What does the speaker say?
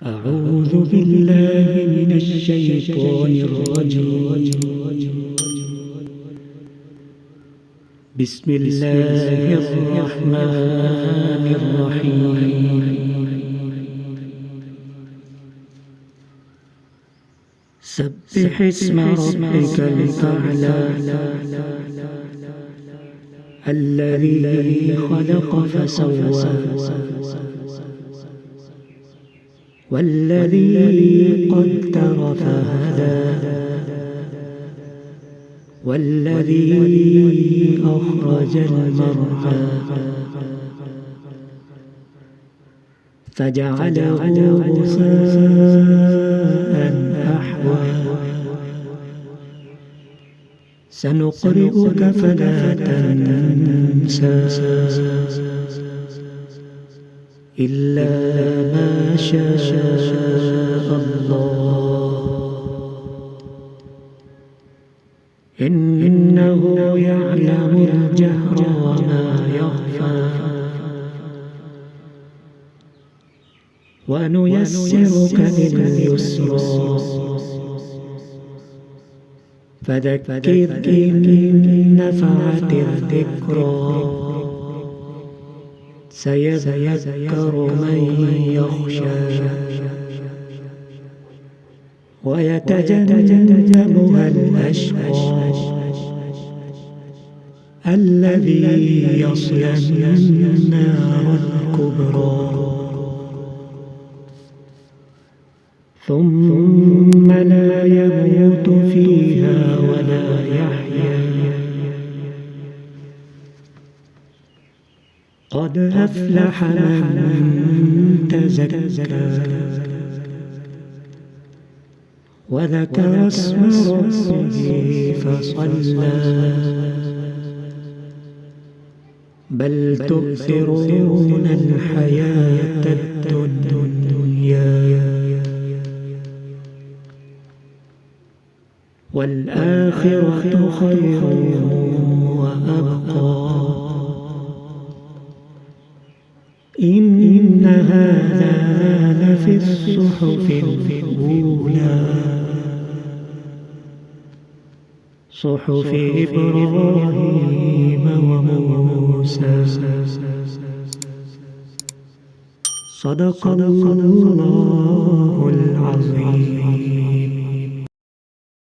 أعوذ بالله من الشيطان الرجيم. بسم الله الرحمن الرحيم. سبح اسم ربك الأعلى الذي خلق فسوى والذي قدر فهدى والذي أخرج المرعى فجعله غثاء أحوى سنقرئك فلا تنسى إلا ما شاء الله إنه يعلم الجهر وما يخفى ونيسرك لليسرى فذكر إن نفعت الذكرى سيذكر من يخشى ويتجنبها الأشقى الذي يصلى النار الكبرى ثم لا يموت فيها ولا يحيا قد أفلح من تزكى وذكر اسم ربه فصلى بل تؤثرون الحياة الدنيا والآخرة خير وأبقى إن هذا لفي الصحف الأولى صحف إبراهيم وموسى صدق الله العظيم.